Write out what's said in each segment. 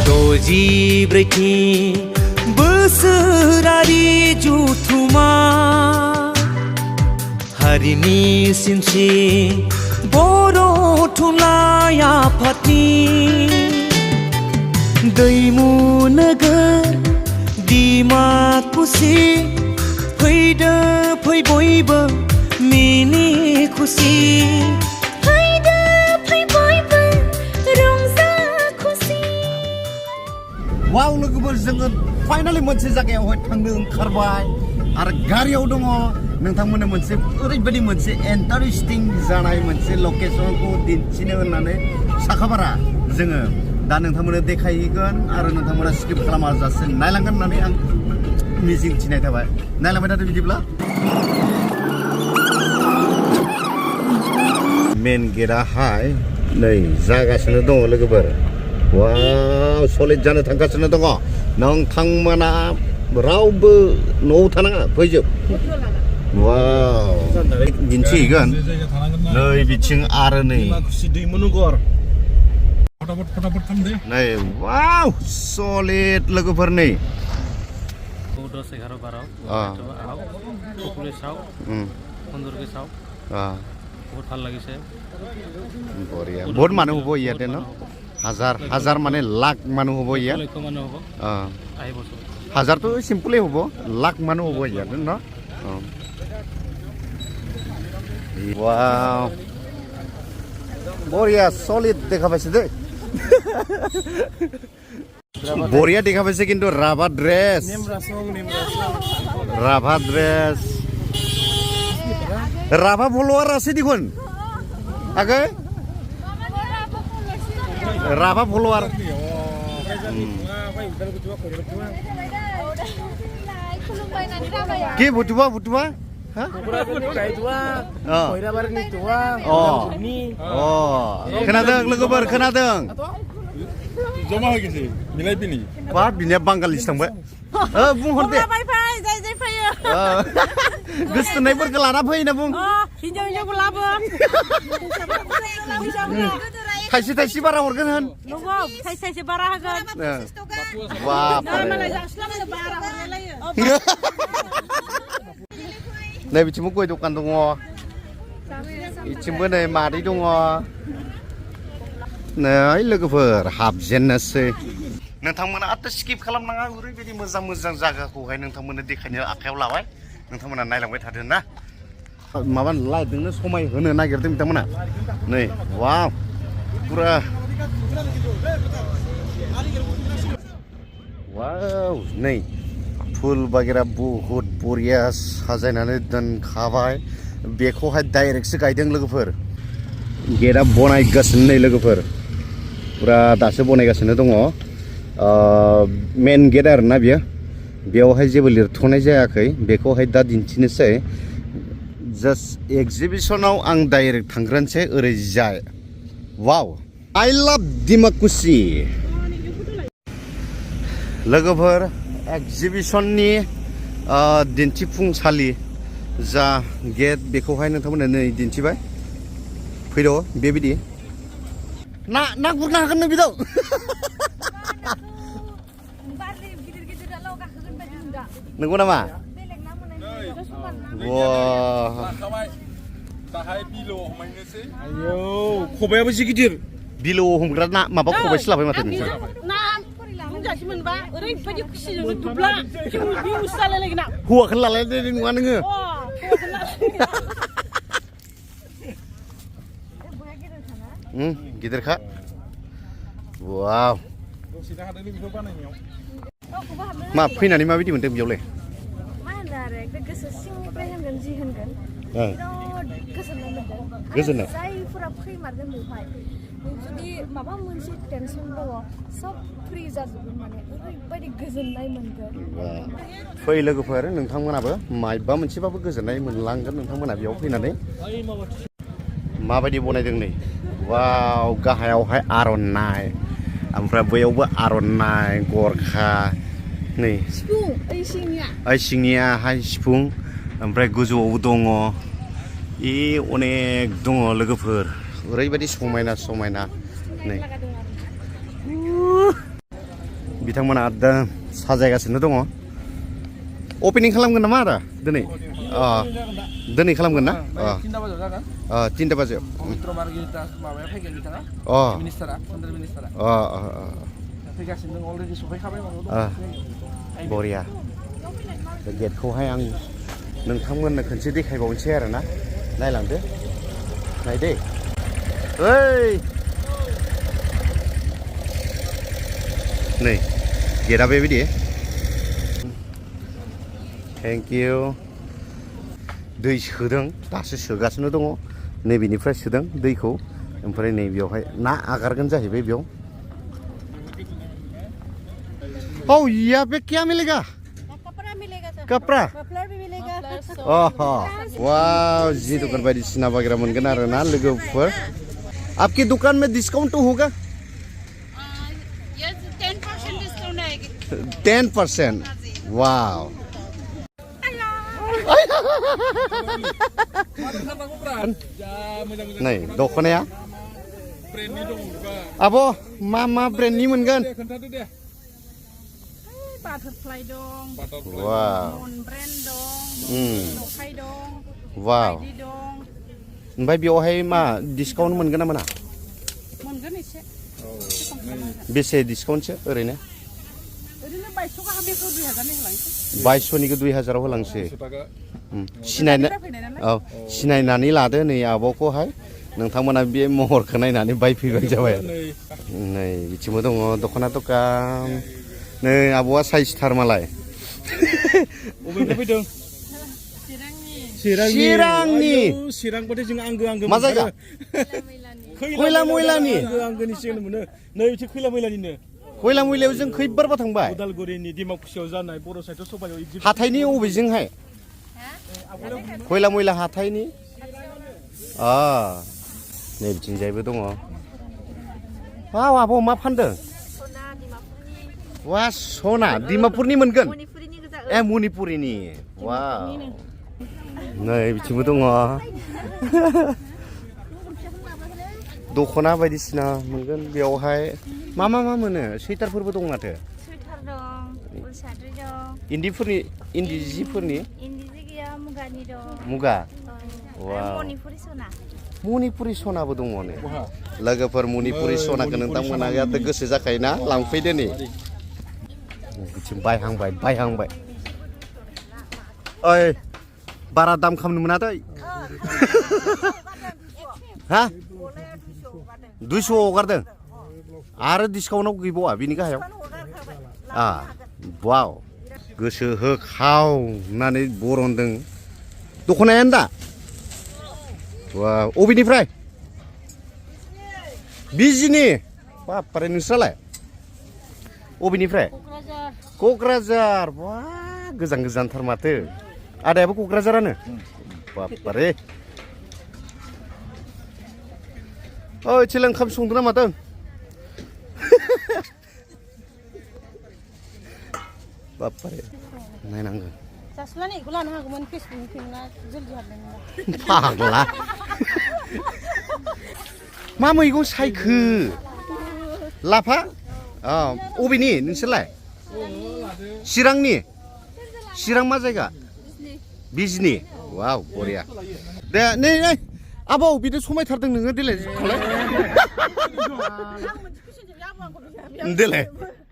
द'जिब्रैथि बोसोरारि जुथुमा हारिनि सिनस्रि बर' थुनलाइ आफादनि दैमु नोगोर डिमाकुसि फैदो फै बयबो मिनि खुसि फैदो फै बयबो रंजा खुसि वाव लोगोफोर जोङो फाइनालि मोनसे जायगायावहाय थांनो ओंखारबाय आरो गारियाव दङ नोंथांमोननो मोनसे ओरैबायदि मोनसे इन्टारेस्टिं जानाय मोनसे लकेसनखौ दिन्थिनो होननानै साखाबारा जोङो दा नोंथांमोननो देखायगोन आरो नोंथांमोना स्किप खालामाजासे नायलांगोन होननानै आं मिजिं थिनाय थाबाय नायलांबाय थादो बिदिब्ला मेन गेटआहाय नै जागासिनो दङ लोगोफोर वाव सलिड जानो थांगासिनो दङ नोंथांमोना रावबो न'आव थानाङा फैजोब वाव दिन्थिहैगोन नै बिथिं आरो नै दैमुनगर नै वाव सलिड लोगोफोर नै 10, 11, 12 সকলোৱে চাওক সুন্দৰকৈ চাওক বহুত ভাল লাগিছে বঢ়িয়া বহুত মানুহ হ'ব ইয়াতে ন হাজাৰ হাজাৰ মানে লাখ মানুহ হ'ব ইয়াত লক্ষ মানুহ হ'ব আহিব হাজাৰটো চিম্পলেই হ'ব লাখ মানুহ হ'ব ইয়াতে ন वाव बरिया सलिड देखा पाइছে দেই बरिया देखा पाइছে কিন্তু राभा ड्रेस राभा ड्रेस राभा फलोवार আছে দেখুন আগে राभा फलोवार কি বুটুবা বুটুবা खोनादों लोगोफोर खोनादों जमा होगिसै मिलाय बिनि बा बिनिया बांगालिस थांबाय बुंहर दे गोसथोनायफोरखौ लाना फै होनना बुं थाइसे थाइसे बारा हरगोन होन थाइसे बारा होगोन नै बिथिंबो गय दखान दङ बिथिंबो नै मादै दङ नै लोगोफोर हाबजेननोसै नोंथांमोना आरो स्किप खालामनाङा ओरैबायदि मोजां मोजां जायगाखौहाय नोंथांमोननो देखायनो आखायाव लाबाय नोंथांमोना नायलांबाय थादो ना माबा लाइटजोंनो समाय होनो नागिरदों बिथांमोना नै वाव पुरा वाव नै फुल बागेरा बहुत बरिया साजायनानै दोनखाबाय बेखौहाय डाइरेक्टसो गायदों लोगोफोर गेटआ बनायगासिनो नै लोगोफोर पुरा दासो बनायगासिनो दङ मेन गेट आरोना बियो बेयावहाय जेबो लिरथ'नाय जायाखै बेखौहाय दा दिन्थिनोसै जास्ट एक्जिबिसनाव आं डाइरेक्ट थांग्रोनोसै ओरैजाय वाव आई लाभ डिमाकुसि लोगोफोर एक्जिबिशननि दिन्थिफुंसालि जा गेट बेखौहाय नोंथांमोननो नै दिन्थिबाय फैद' बेबायदि ना गुरनो हागोन नों बिदाव नंगौ नामा खबायाबो जि गिदिर बिलोआव हमग्रा ना माबा खबाइसो लाबाय माथो नोंसोर हौवाखौनो लालायनाय नङा नोङो गिदिरखा वाव मा फैनानै माबायदि मोनदों बेयावलाय गोजोननाय जायफोरा फैमारगोन बेवहाय जुदि माबा मोनसे टेनसन दङ सब फ्रि जाजोबगोन माने ओरैबायदि गोजोननाय मोनगोन फै लोगोफोर नोंथांमोनाबो माबा मोनसेबाबो गोजोननाय मोनलांगोन नोंथांमोना बेयाव फैनानै माबायदि बनायदों नै वाव गाहायावहाय आर'नाइ ओमफ्राय बैयावबो आर'नाइ गरखा नै ओइ सिंनियाहाय सिफुं ओमफ्राय गोजौआवबो दङ अनेक दङ लोगोफोर ओरैबायदि समायना समायना नै बिथांमोना साजायगासिनो दङ ओपनिं खालामगोन नामा आरो दिनै दिनै खालामगोन ना 3टा बाजियाव पवित्र मार्गेरिटा माबाया फैगोन बिथाङा मिनिस्टारा सेन्ट्रेल मिनिस्टारा फैगासिनो दं अलरेडि सफैखाबाय माबायाव बरिया गेटखौहाय आं नोंथांमोननो खनसे देखायबावनोसै आरो ना नायलांदो नायदे ओइ नै गेटआ बेबायदि थेंक इउ दै सोदों दासो सोगासिनो दङ नैबेनिफ्राय सोदों दैखौ ओमफ्राय नै बेयावहाय ना आगारगोन जाहैबाय बेयाव Oh iya, पे क्या मिलेगा? कपड़ा मिलेगा सर कपड़ा मफलर भी मिलेगा वाह जी दुकान बायदिसिना बागेरा मोनगोन आरो ना लोगोफोर आपकी दुकान में डिस्काउंट तो होगा 10% डिस्काउंट आएगी 10% वाव नै दखनाया आब' मा ब्रेन्डनि मोनगोन बाटारफ्लाइ दं वाव मन ब्रेन्ड दं लफाय दं वाव बायदि दं ओमफ्राय बेयावहाय मा डिसकाउन्ट मोनगोन ना मोना मोनगोन एसे बेसे डिसकाउन्टसो ओरैनो 2200 गाहाम बेखौ 2000 होलांसै 2200निखौ 2000आव होलांसै सिनायनानै लादो नै आब'खौहाय नोंथांमोना बे महरखौ नायनानै बायफैबाय जाबाय नै बिथिंबो दङ दख'ना दखान नै आब'आ साइजथार मालाय अबेनिफ्राय फैदों चिरांनि चिरांबाथाय जों आंगो मा जायगा खैला मैलानि आंगोनि सिगां मोनो नै बिथिं खैला मैलानिनो खैला मैलायाव जों खैबारबा थांबाय उदालगुरिनि डिमाकुसियाव जानाय बर' साहित्य सभायाव हाथायनि अबेजोंहाय खैला मैला हाथायनि नै बिथिंजायबो दङ वाव आब' मा फानदों वा सना डिमापुरनि मोनगोन ए मणिपुरिनि वाव नै बिथिंबो दङ दख'ना बायदिसिना मोनगोन बेयावहाय मा मोनो सुइटारफोरबो दं माथो सुइटार दं उल साद्रि दं इन्दि जिफोरनि इन्दि जि गैया मुगानि दं मुगा वाव मणिपुरि सना मणिपुरि सनाबो दङ ने लोगोफोर मणिपुरि सनाखौ नोंथांमोना गोसो जाखायोना लांफैदो नै बिथिं बायहांबाय ओइ बारा दाम खालामनो मोना दै हा 200 हगारदों आरो डिसकाउन्टआव गैबावा बिनि गाहायाव वाव गोसो होखावनानै बरनदों दख'नायानो दा वाव अबेनिफ्राय बिजिनि बापारे नोंस्रालाय अबेनिफ्राय क'क्राझार वा गोजानथार माथो आदायाबो क'क्राझारानो बापारे ओइ एसे ओंखाम संदों ना मादों बापारे नायनांगोन जासुलानि इखौ लानो हागौमोन फेसबुकनिफ्राय ना जल्दि हाबनाय फाग्ला मा मैगं सायखो लाफा अबेनि नोंसोरलाय चिरां मा जायगा बिजनि वाव बरिया दे नै आबौ बिदि समायथारदों नोङो देलाय खालाय देलाय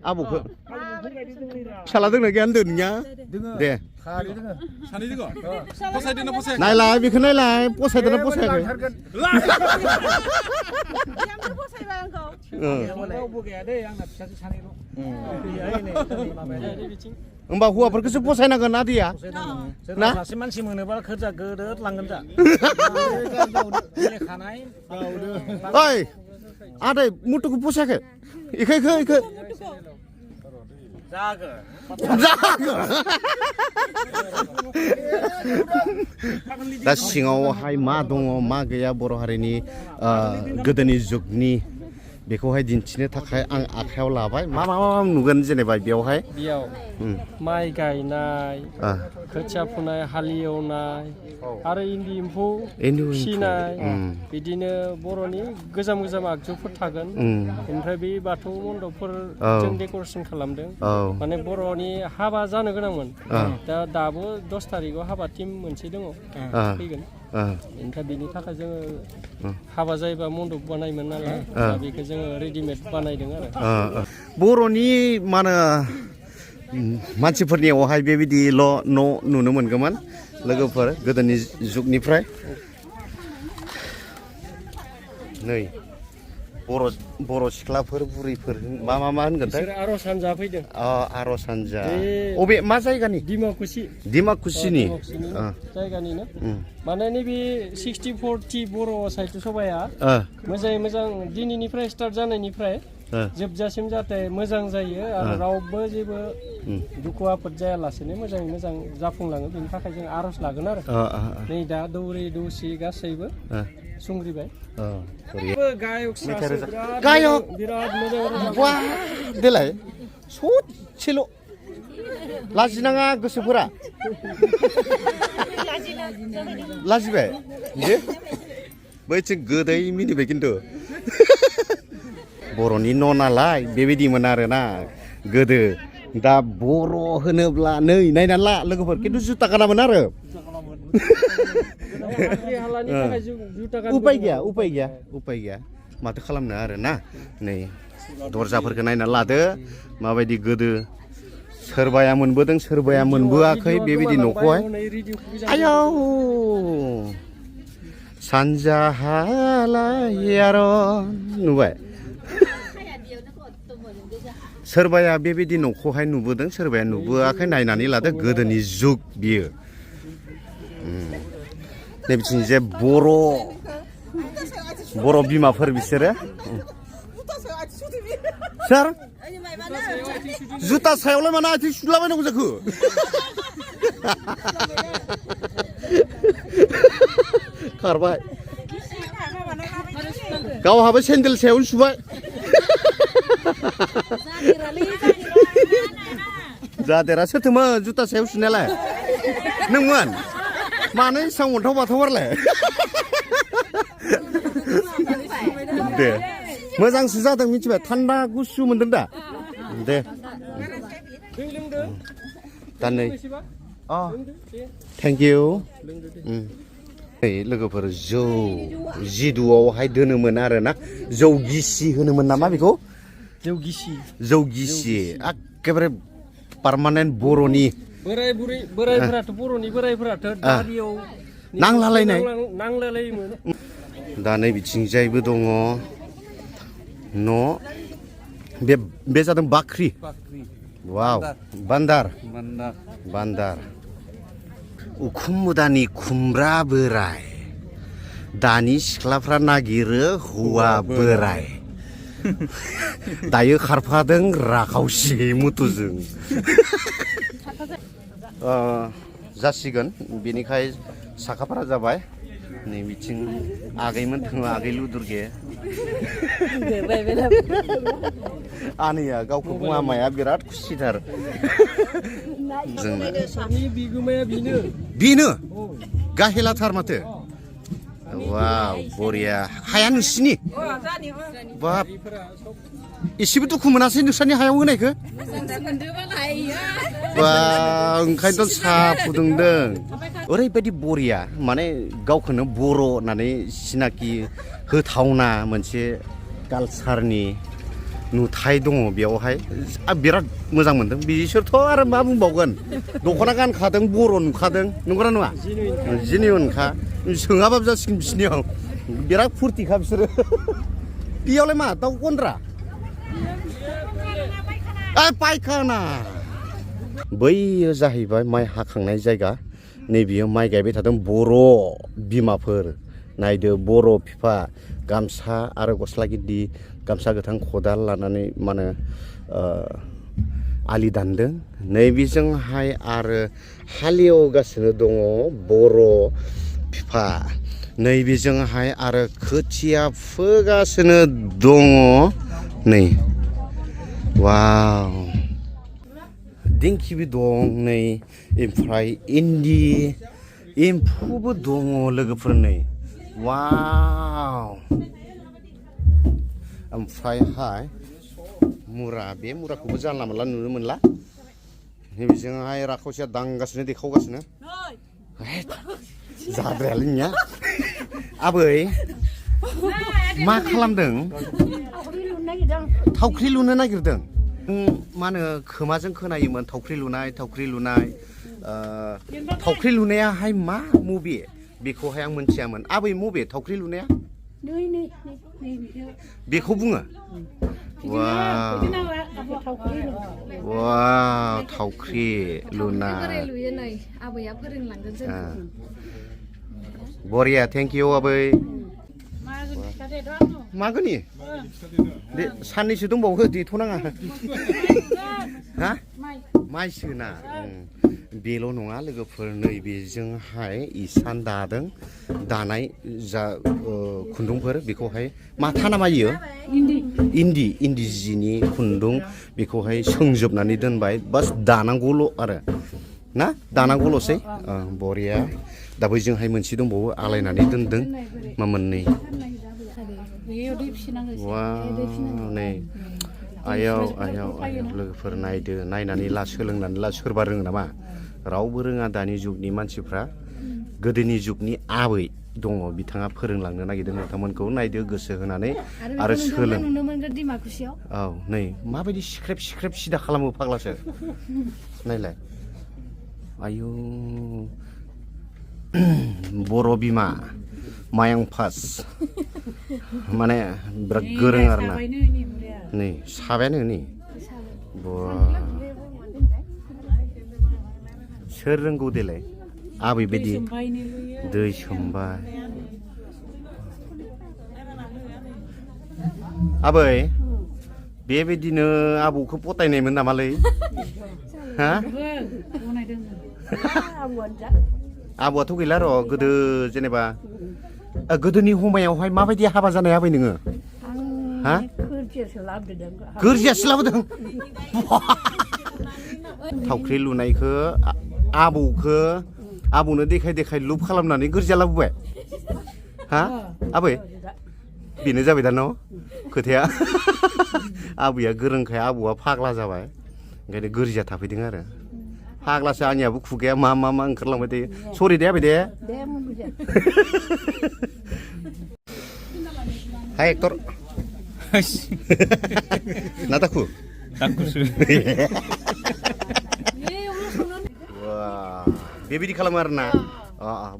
आबौखौ फिसाला दोंना गैया होनदों नोंनिया दे नायलाय बेखौ नायलाय फसायदोंना फसायाखै होमबा हौवाफोरखौसो फसायनांगोन आदैया ना सासे मानसि मोनोबा खोजा गोदोद लांगोन जा ओइ आदै मुथुखौ फसायाखै इखो दा सिङावहाय मा दङ मा गैया बर' हारिनि गोदोनि जुगनि बेखौहाय दिन्थिनो थाखाय आं आखायाव लाबाय मा नुगोन जेनेबा बेयावहाय बेयाव माइ गायनाय खोथिया फुनाय हालेवनाय आरो इन्दि एम्फौ फिसिनाय बिदिनो बर'नि गोजाम आगजुफोर थागोन ओमफ्राय बे बाथौ मन्दपफोर जों डेक'रेसन खालामदों माने बर'नि हाबा जानो गोनांमोन दाबो 10 तारिखआव हाबा टिम मोनसे दङ फैगोन ओमफ्राय बेनि थाखाय जोङो हाबा जायोबा मन्दप बानायोमोन नालाय दा बेखौ जोङो रेडिमेड बानायदों आरो बर'नि मा होनो मानसिफोरनियावहाय बेबायदिल' न' नुनो मोनगौमोन लोगोफोर गोदोनि जुगनिफ्राय नै बर' सिख्लाफोर बुरैफोर मा होनगोनथाय आर'ज हानजा फैदों आर'ज हानजा अबे मा जायगानि डिमाकुसिनि जायगानिनो माने नैबे 60-40 बर' साहित्य सभाया मोजाङै मोजां दिनैनिफ्राय स्टार्ट जानायनिफ्राय जोबजासिम जाहाथे मोजां जायो आरो रावबो जेबो दुखु आफोद जायालासेनो मोजाङै मोजां जाफुंलाङो बेनि थाखाय जों आर'ज लागोन आरो नै दा दौरि दौसि गासैबो सुंग्रिबाय गायक बिराद मोजां वा देलाय ससेल' लाजिनाङा गोसोफोरा लाजिबाय दे बैथिं गोदै मिनिबाय खिन्थु बर'नि न' नालाय बेबायदिमोन आरोना गोदो दा बर' होनोब्ला नै नायनानै ला लोगोफोर खिन्थु जुथा गानामोन आरो उपाय गैया माथो खालामनो आरोना नै दरजाफोरखौ नायना लादो माबायदि गोदो सोरबाया मोनबोदों सोरबाया मोनबोआखै बेबायदि न'खौहाय आयौ सानजाहालाय आर' नुबाय सोरबाया बेबायदि न'खौहाय नुबोदों सोरबाया नुबोआखै नायनानै लादो गोदोनि जुग बियो नै बिथिं जे बर' बिमाफोर बिसोरो सोर जुथा सायावलाय मानो आथिं सुलाबायनांगौ जाखो खारबाय गावहाबो सेन्देल सायावनो सुबाय जादेरा सोरथोमोन जुथा सायाव सुनायालाय नोंमोन मानो एसेबां अन्थाव बाथावारलाय दे मोजांसो जादों मिथिबाय थान्दा गुसु मोनदों दा दे दा नै थेंक इउ नै लोगोफोर जौ जिदुआवहाय दोनोमोन आरोना जौ गिसि होनोमोन नामा बेखौ जौ गिसि एखेबारे पार्मानेन्ट बर'नि बोरायफोराथ' बर'नि बोरायफोराथ' दारियाव नांलायलायोमोन दा नै बिथिंजायबो दङ न' बे जादों बाख्रि वाव बान्दार उखुम मुदानि खुमब्रा बोराय दानि सिख्लाफ्रा नागिरो हौवा बोराय दायो खारफादों राखावसि मुथुजों जासिगोन बेनिखाय साखाफारा जाबाय नै बिथिं आगैमोन थाङो आगै लुदुरगे आनैया गावखौ बुङा माया बिराद खुसिथार बिगोमाया बेनो गाहेलाथार माथो वाव बरिया हाया नोंसिनि बाब एसेबो दुखु मोनासै नोंसोरनि हायाव होनायखौ बा ओंखायनोथ' साहा फुदुंदों ओरैबायदि बरिया माने गावखौनो बर' होननानै सिनाखि होथावना मोनसे कालसारनि नुथाय दङ बेयावहाय बिराद मोजां मोनदों बिसोरथ' आरो मा बुंबावगोन दख'ना गानखादों बर' नुखादों नंगौना नङा जेनिउनखा सोङाबाबो जासिगोन बिसिनियाव बिराद फुरथिखा बिसोरो बेयावलाय मा दाउ गन्द्रा पायखाना बैयो जाहैबाय माइ हाखांनाय जायगा नैबेयो माइ गायबाय थादों बर' बिमाफोर नायदो बर' बिफा गामसा आरो गस्ला गिदि गामसा गोथां खदाल लानानै मा होनो आलि दानदों नैबेजोंहाय आरो हालेवगासिनो दङ बर' बिफा नैबेजोंहाय आरो खोथिया फोगासिनो दङ नै वाव दिंखिबो दं नै ओमफ्राय इन्दि एम्फौबो दङ लोगोफोर नै वाव ओमफ्रायहाय मुरा बे मुराखौबो जानला मोनला नुनो मोनला नैबेजोंहाय राखावसिया दांगासिनो देखावगासिनो जाद्रायालैनिया आबै मा खालामदों थावख्रि लुनो नागिरदों मा होनो खोमाजों खोनायोमोन थावख्रि लुनाय थावख्रि लुनायाहाय मा मबे बेखौहाय आं मोनथियामोन आबै मबे थावख्रि लुनाया बेखौ बुङो वाव थावख्रि लुनाय आबैया फोरोंलांगोन जोंखौ बरिया थेंक इउ आबै मागोनि दे साननैसो दंबावो देथ'नाङा हा माइसो ना बेल' नङा लोगोफोर नैबेजोंहाय इसान दादों दानाय जा खुन्दुंफोर बेखौहाय माथा ना मायो इन्दि जिनि खुन्दुं बेखौहाय सोंजोबनानै दोनबाय बास दानांगौल' आरो ना दानांगौल'सै बरिया दा बैजोंहाय मोनसे दंबावो आलायनानै दोनदों मा मोननै नै आयाव लोगोफोर नायदो नायनानै ला सोलोंनानै ला सोरबा रोङो नामा रावबो रोङा दानि जुगनि मानसिफ्रा गोदोनि जुगनि आबै दङ बिथाङा फोरोंलांनो नागिरदों नोंथांमोनखौ नायदो गोसो होनानै आरो सोलों औ नै माबायदि सिख्रेब सिदा खालामो फाग्लासो नायलाय आयु बर' बिमा मायां फास माने बिराद गोरों आरोना नै साबायानो नै सोर रोंगौ देलाय आबै बायदि दै सोमबाय आबै बेबायदिनो आबौखौ फथायनायमोन नामालै हा आबौआथ' गैला र' गोदो जेनेबा गोदोनि हमायावहाय माबायदि हाबा जानाय आबै नोङो हा गोरजियासो लाबोदों थावख्रि लुनायखौ आबौनो देखाय लुप खालामनानै गोरजिया लाबोबाय हा आबै बेनो जाबाय दा न' खोथाया आबैया गोरोंखाय आबौआ फाग्ला जाबाय ओंखायनो गोरजिया थाफैदों आरो फाग्लासो आंनियाबो खुगाया मा ओंखारलांबाय थायो सरि दे आबै दे हाय एक्टर ना दाखु बेबायदि खालामो आरोना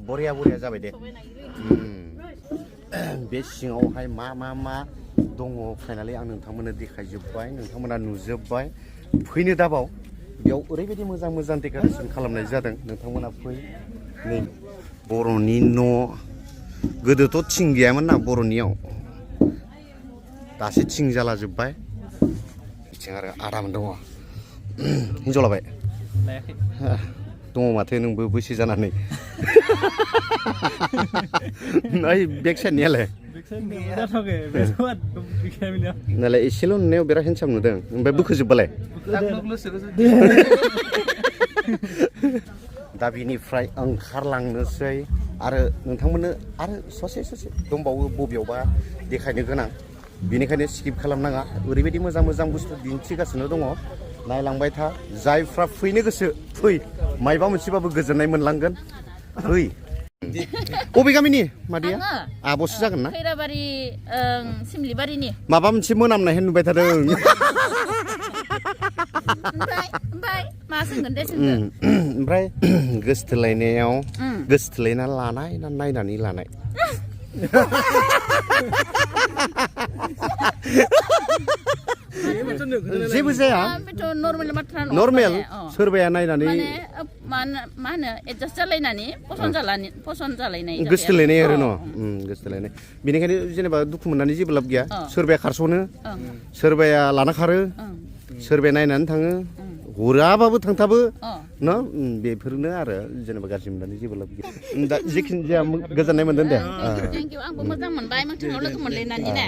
बरिया जाबाय दे बे सिङावहाय मा दङ फाइनालि आं नोंथांमोननो देखायजोब्बाय नोंथांमोना नुजोब्बाय फैनो दाबाव बेयाव ओरैबायदि मोजां डेक'रेसन खालामनाय जादों नोंथांमोना फै नै बर'नि न' गोदोथ' थिं गैयामोन ना बर'नियाव दासो थिं जाला जोब्बाय बिथिं आरो आराम दङ हिनजाव लाबाय दङ माथो नोंबो बैसो जानानै ओइ बेक साइडनियालाय नालाय एसेल' नुनायाव बिराद हेन्डसाम नुदों ओमफ्राय बोखोजोबबालाय दा बिनिफ्राय ओंखारलांनोसै आरो नोंथांमोननो आरो ससे दंबावो बबेयावबा देखायनो गोनां बेनिखायनो स्किप खालामनाङा ओरैबायदि मोजां बुस्थु दिन्थिगासिनो दङ नायलांबाय था जायफ्रा फैनो गोसो फै मायबा मोनसेबाबो गोजोननाय मोनलांगोन फै बबे गामिनि मादैया आब'सो जागोन ना खैराबारि सिमलिबारिनि माबा मोनसे मोनामनाय नुबाय थादों ओमफ्राय मा सोंगोन दे सोंगोन ओमफ्राय गोसथोलायनायाव गोसथोलायना लानाय ना नायनानै लानाय जेबो जाया नर्मेल सोरबाया नायनानै मा होनो एडजास्ट जालायनानै पसन्द जालायनाय गोसथोलायनाय आरो न' गोसथोलायनाय बेनिखायनो जेनेबा दुखु मोननानै जेबो लाब गैया सोरबाया खारस'नो सोरबाया लाना खारो सोरबाया नायनानै थाङो हराबाबो थांथाबो न बेफोरनो आरो जेनेबा गाज्रि मोननानै जेबो लाब गैया दा जिखिनि जाया गोजोननाय मोनदों दे थेंक इउ आंबो मोजां मोनबाय नोंथाङाव लोगो मोनलायनानै ना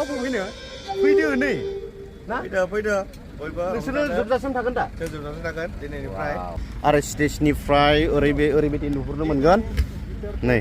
रावबो फैनो फैदो नै ना फैदो बयबो नोंसोरो जोबजासिम थागोन दा जोबजासिम थागोन दिनैनिफ्राय आरो स्टेजनिफ्राय ओरैबायदि नुहुरनो मोनगोन नै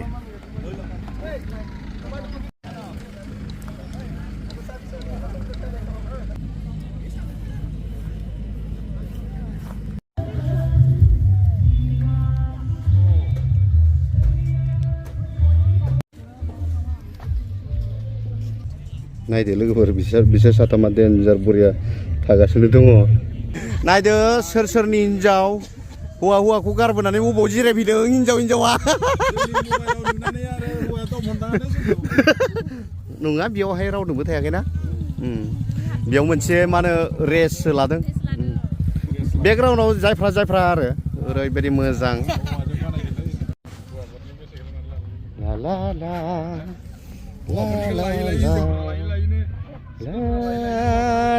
नायदो लोगोफोर बिसोर साथामा देन्जार बरिया थागासिनो दङ नायदो सोर सोरनि हिनजाव हौवाखौ गारबोनानै बबाव जिरायफैदों हिनजावा नङा बेयावहाय रावनोबो थायाखैना बेयाव मोनसे मा होनो रेस्टसो लादों बेकग्राउन्डआव जायफ्रा आरो ओरैबायदि मोजां ला ला ला La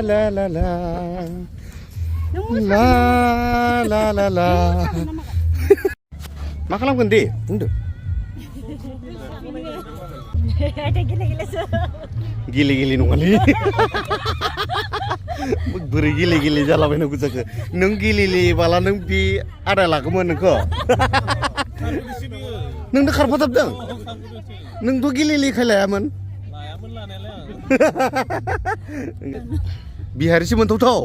la la la la la la la मा खालामगोन दे बुंदो गेले नङालै बोरै गेले जालाबायनांगौ जाखो नों गेलेबाला नों बे आदा लागौमोन नोंखौ नोंनो खारफाथाबदों नोंथ' गेलेखाय लायामोन बिहारिसो मोनथावथाव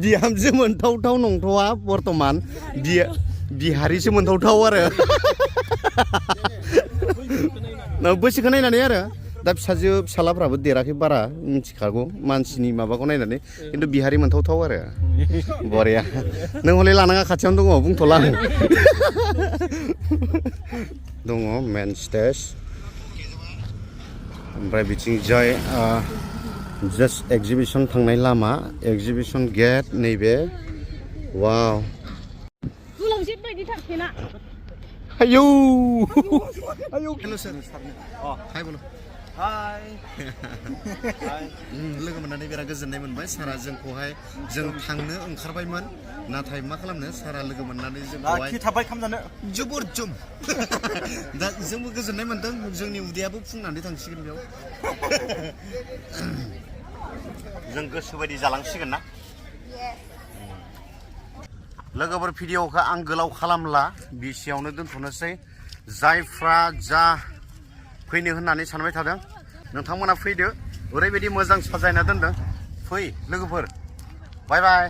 बिहामजो मोनथावथाव नंथ'आ बर्थमान बिहारिसो मोनथावथाव आरो बैसोखौ नायनानै आरो दा फिसालाफ्राबो देराखै बारा मिथिखागौ मानसिनि माबाखौ नायनानै खिन्थु बिहारि मोनथावथाव आरो बरिया नों हले लानाङा खाथियावनो दङ बुंथ'ला आं दङ मेन स्टेज ओमफ्राय बिथिंजाय जास्ट एक्जिबिसन थांनाय लामा एक्जिबिसन गेट नैबे वाव आयौ हेल' सार हाय बोलो हाय लोगो मोननानै बिराद गोजोननाय मोनबाय सारा जोंखौहाय जों थांनो ओंखारबायमोन नाथाय मा खालामनो सारा लोगो मोननानै जोंखौहाय थाबाय खामजानो जोबोर जम दा जोंबो गोजोननाय मोनदों जोंनि उदैयाबो फुंनानै थांसिगोन बेयाव जों गोसोबायदि जालांसिगोन ना लोगोफोर भिडिअखौ आं गोलाव खालामला बिसियावनो दोनथ'नोसै जायफ्रा जा फैनो होननानै सानबाय थादों नोंथांमोना फैदो ओरैबायदि मोजां साजायना दोनदों फै लोगोफोर बाय बाय